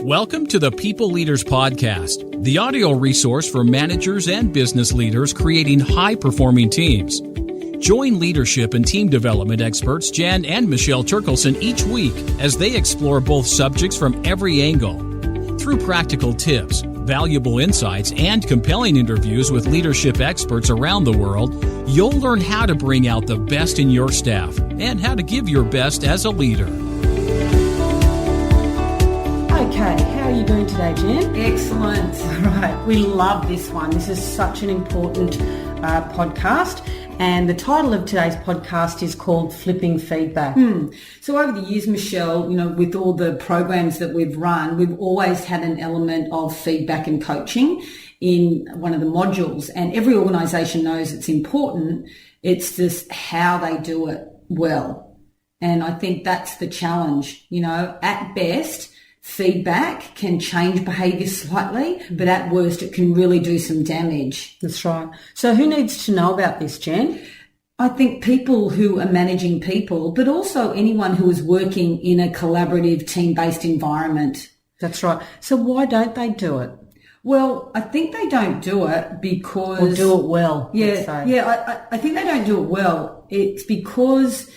Welcome to the People Leaders Podcast, the audio resource for managers and business leaders creating high-performing teams. Join leadership and team development experts Jan and Michelle Turkelson each week as they explore both subjects from every angle. Through practical tips, valuable insights, and compelling interviews with leadership experts around the world, you'll learn how to bring out the best in your staff and how to give your best as a leader. Okay, how are you doing today, Jen? Excellent. All right, we love this one. This is such an important podcast. And the title of today's podcast is called Flipping Feedback. So over the years, Michelle, with all the programs that we've run, we've always had an element of feedback and coaching in one of the modules. And every organisation knows it's important. It's just how they do it well. And I think that's the challenge. At best, feedback can change behaviour slightly, but at worst it can really do some damage. That's right. So who needs to know about this, Jen? I think people who are managing people, but also anyone who is working in a collaborative team-based environment. That's right. So why don't they do it? Well, I think they don't do it because... Or do it well, let's say. I think they don't do it well. It's because...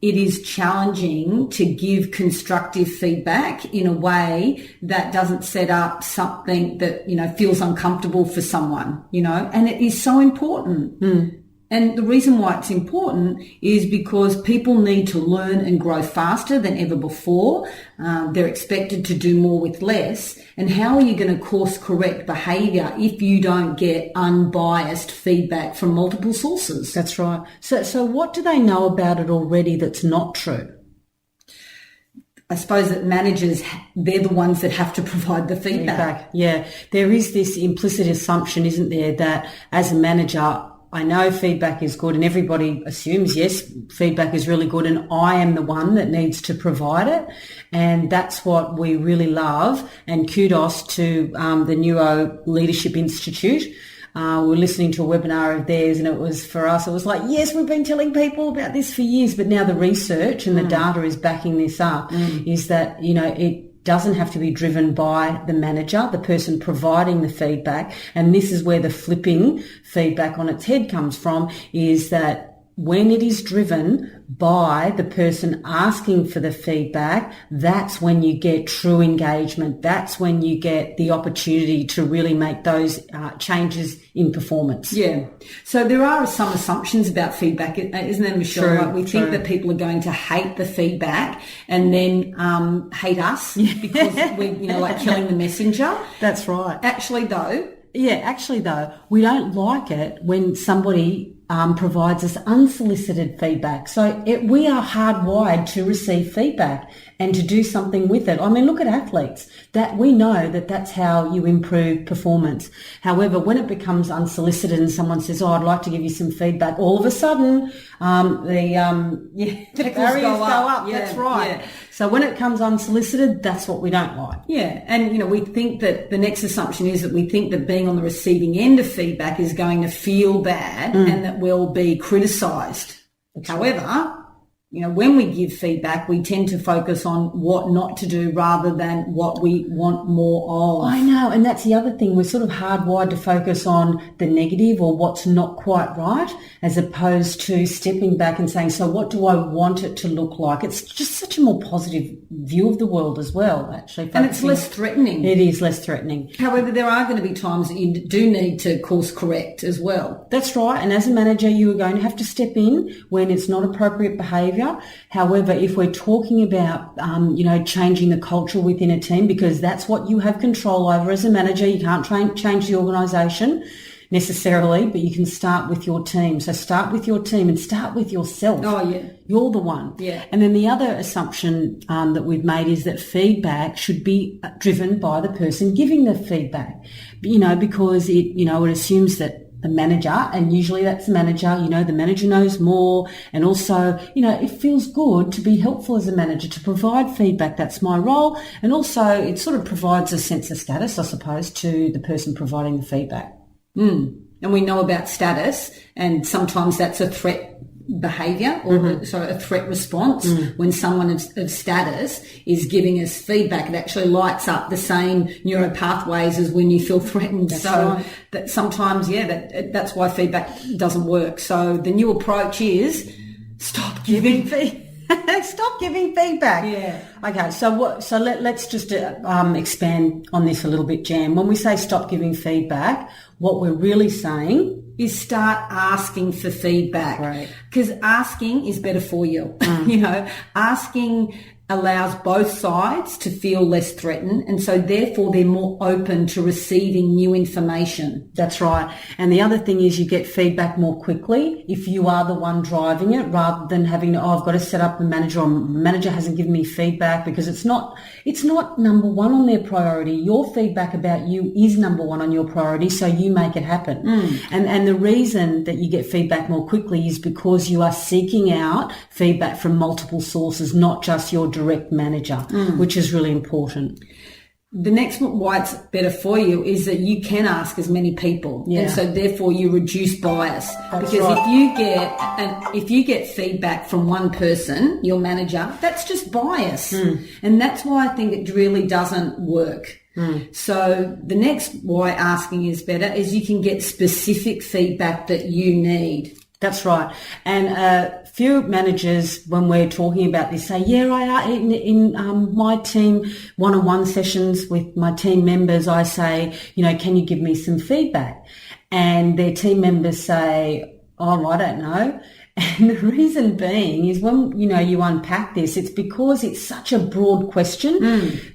it is challenging to give constructive feedback in a way that doesn't set up something that, feels uncomfortable for someone, and it is so important. And the reason why it's important is because people need to learn and grow faster than ever before. They're expected to do more with less. And how are you going to course correct behaviour if you don't get unbiased feedback from multiple sources? That's right. So what do they know about it already that's not true? I suppose that managers, they're the ones that have to provide the feedback. Yeah. There is this implicit assumption, isn't there, that as a manager, I know feedback is good and everybody assumes, yes, feedback is really good and I am the one that needs to provide it. And that's what we really love. And kudos to the Neuro Leadership Institute. We were listening to a webinar of theirs and it was for us, it was like, yes, we've been telling people about this for years, but now the research and the data is backing this up, is that, it doesn't have to be driven by the manager, the person providing the feedback. And this is where the flipping feedback on its head comes from, is that when it is driven by the person asking for the feedback, that's when you get true engagement. That's when you get the opportunity to really make those changes in performance. Yeah. So there are some assumptions about feedback, isn't there, Michelle? True, like we think that people are going to hate the feedback and then hate us because we're, like killing the messenger. That's right. Actually, though, we don't like it when somebody provides us unsolicited feedback. So we are hardwired to receive feedback and to do something with it. I mean, look at athletes. That we know that that's how you improve performance. However, when it becomes unsolicited and someone says, "Oh, I'd like to give you some feedback," all of a sudden the barriers go up. Yeah, that's right. Yeah. So when it comes unsolicited, that's what we don't like. Yeah, and we think that the next assumption is that we think that being on the receiving end of feedback is going to feel bad and that we'll be criticised. However, when we give feedback, we tend to focus on what not to do rather than what we want more of. I know, and that's the other thing. We're sort of hardwired to focus on the negative or what's not quite right, as opposed to stepping back and saying, so what do I want it to look like? It's just such a more positive view of the world as well, actually. And it's less threatening. It is less threatening. However, there are going to be times that you do need to course correct as well. That's right. And as a manager, you are going to have to step in when it's not appropriate behaviour. However, if we're talking about, changing the culture within a team, because that's what you have control over as a manager, you can't change the organisation necessarily, but you can start with your team. So start with your team and start with yourself. Oh, yeah. You're the one. Yeah. And then the other assumption that we've made is that feedback should be driven by the person giving the feedback, because it assumes that the manager, and usually that's the manager, the manager knows more. And also, it feels good to be helpful as a manager, to provide feedback. That's my role. And also it sort of provides a sense of status, I suppose, to the person providing the feedback. And we know about status, and sometimes that's a threat behaviour or a threat response. When someone of status is giving us feedback, it actually lights up the same neuro pathways as when you feel threatened. That's so right. that sometimes, that's why feedback doesn't work. So the new approach is stop giving feedback. Stop giving feedback. Yeah. Okay. So let's just expand on this a little bit, Jan. When we say stop giving feedback, what we're really saying is start asking for feedback. Right. Because asking is better for you. Asking allows both sides to feel less threatened, and so therefore they're more open to receiving new information. That's right. And the other thing is you get feedback more quickly if you are the one driving it, rather than having to, I've got to set up a manager, or manager hasn't given me feedback, because it's not number one on their priority. Your feedback about you is number one on your priority, so you make it happen. And the reason that you get feedback more quickly is because you are seeking out feedback from multiple sources, not just your direct manager, which is really important. The next why it's better for you is that you can ask as many people, and so therefore you reduce bias. That's because right. if you get feedback from one person, your manager, that's just bias, and that's why I think it really doesn't work. So the next why asking is better is you can get specific feedback that you need. That's right. And few managers, when we're talking about this, say, in my team one-on-one sessions with my team members, I say, can you give me some feedback? And their team members say, I don't know. And the reason being is when, you unpack this, it's because it's such a broad question.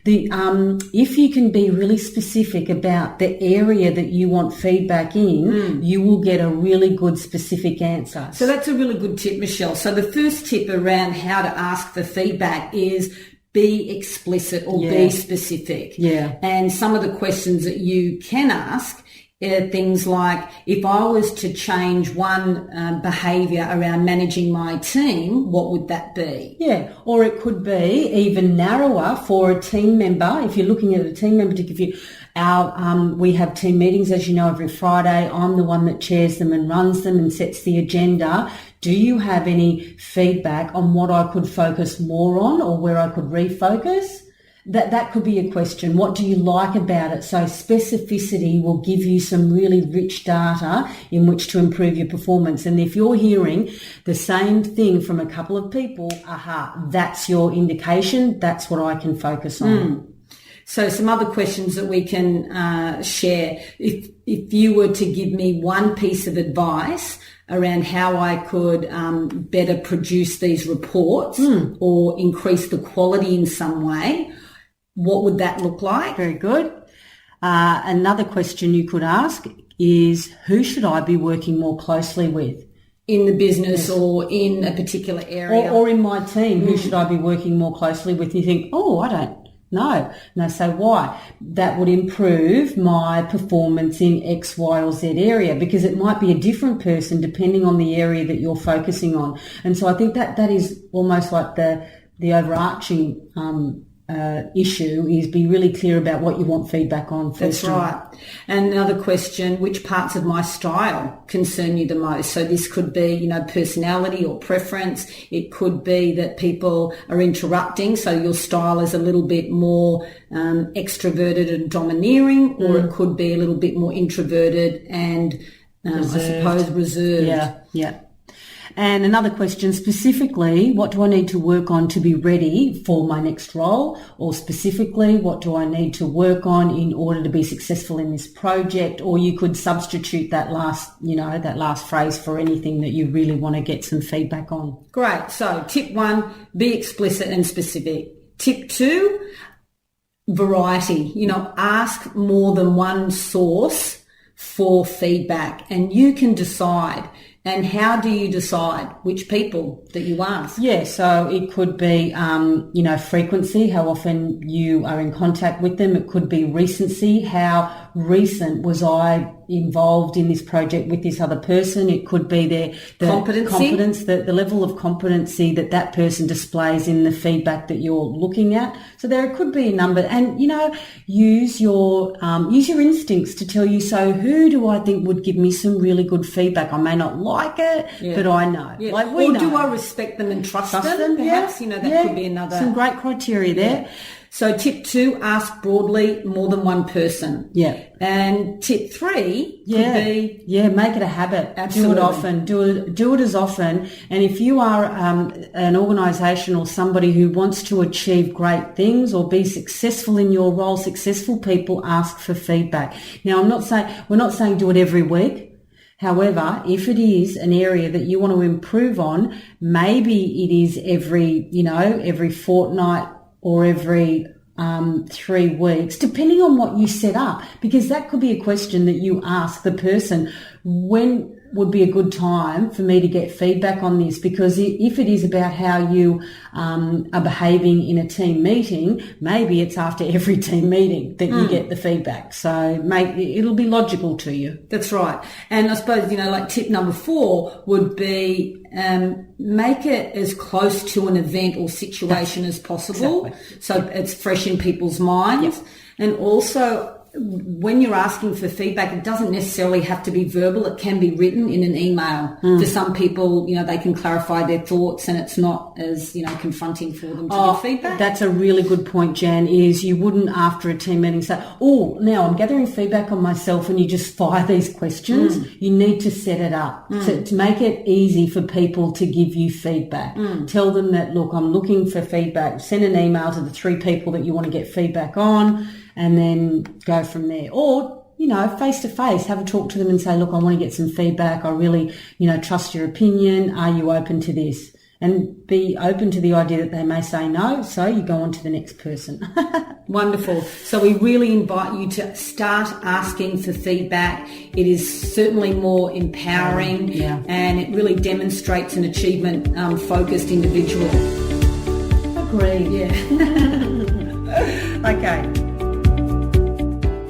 If you can be really specific about the area that you want feedback in, you will get a really good specific answer. So that's a really good tip, Michelle. So the first tip around how to ask for feedback is be explicit or be specific. Yeah. And some of the questions that you can ask things like, if I was to change one behaviour around managing my team, what would that be? Yeah, or it could be even narrower for a team member. If you're looking at a team member to give you we have team meetings, as you know, every Friday. I'm the one that chairs them and runs them and sets the agenda. Do you have any feedback on what I could focus more on or where I could refocus? That could be a question. What do you like about it? So specificity will give you some really rich data in which to improve your performance. And if you're hearing the same thing from a couple of people, that's your indication. That's what I can focus on. So some other questions that we can share. If you were to give me one piece of advice around how I could better produce these reports or increase the quality in some way, what would that look like? Very good. Another question you could ask is, who should I be working more closely with? In the business or in a particular area? Or in my team, who should I be working more closely with? You think, I don't know. And I say, why? That would improve my performance in X, Y, or Z area, because it might be a different person depending on the area that you're focusing on. And so I think that is almost like the overarching issue is be really clear about what you want feedback on. That's right. And another question, which parts of my style concern you the most? So this could be, personality or preference. It could be that people are interrupting, so your style is a little bit more extroverted and domineering, or it could be a little bit more introverted and reserved. Yeah. And another question, specifically, what do I need to work on to be ready for my next role? Or specifically, what do I need to work on in order to be successful in this project? Or you could substitute that last phrase for anything that you really want to get some feedback on. Great. So tip 1, be explicit and specific. Tip 2, variety. Ask more than one source for feedback, and you can decide. And how do you decide which people that you ask? Yeah, so it could be, frequency, how often you are in contact with them. It could be recency, how recent was I involved in this project with this other person. It could be the competence, the level of competency that person displays in the feedback that you're looking at. So there could be a number, and use your instincts to tell you. So who do I think would give me some really good feedback? I may not like like it, but I know. Yeah. Like we or know. do I respect them and trust them? Perhaps, that could be another. Some great criteria there. Yeah. So tip 2, ask broadly, more than one person. Yeah. And tip 3 could be... Yeah, make it a habit. Absolutely. Do it often. Do it as often. And if you are an organisation or somebody who wants to achieve great things or be successful in your role, successful people ask for feedback. Now, we're not saying do it every week. However, if it is an area that you want to improve on, maybe it is every fortnight or every 3 weeks, depending on what you set up, because that could be a question that you ask the person. When would be a good time for me to get feedback on this? Because if it is about how you are behaving in a team meeting, maybe it's after every team meeting that you get the feedback. So it'll be logical to you. That's right. And I suppose, like tip number 4 would be make it as close to an event or situation as possible. Exactly. So it's fresh in people's minds. Yep. And also, when you're asking for feedback, it doesn't necessarily have to be verbal. It can be written in an email. For some people, they can clarify their thoughts and it's not as, confronting for them to give feedback. That's a really good point, Jan, is you wouldn't after a team meeting say, now I'm gathering feedback on myself, and you just fire these questions. You need to set it up to make it easy for people to give you feedback. Tell them that, look, I'm looking for feedback. Send an email to the 3 people that you want to get feedback on, and then go from there. Or, face to face, have a talk to them and say, look, I want to get some feedback. I really, trust your opinion. Are you open to this? And be open to the idea that they may say no, so you go on to the next person. Wonderful. So we really invite you to start asking for feedback. It is certainly more empowering and it really demonstrates an achievement-focused individual. Agreed. Yeah. Okay.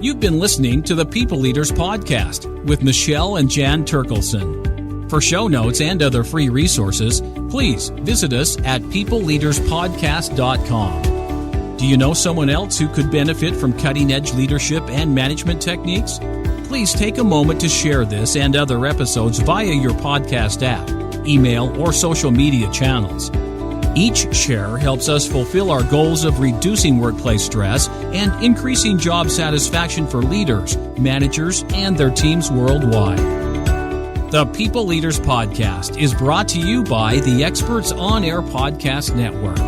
You've been listening to the People Leaders Podcast with Michelle and Jan Turkelson. For show notes and other free resources, please visit us at peopleleaderspodcast.com. Do you know someone else who could benefit from cutting-edge leadership and management techniques? Please take a moment to share this and other episodes via your podcast app, email, or social media channels. Each share helps us fulfill our goals of reducing workplace stress and increasing job satisfaction for leaders, managers, and their teams worldwide. The People Leaders Podcast is brought to you by the Experts On Air Podcast Network.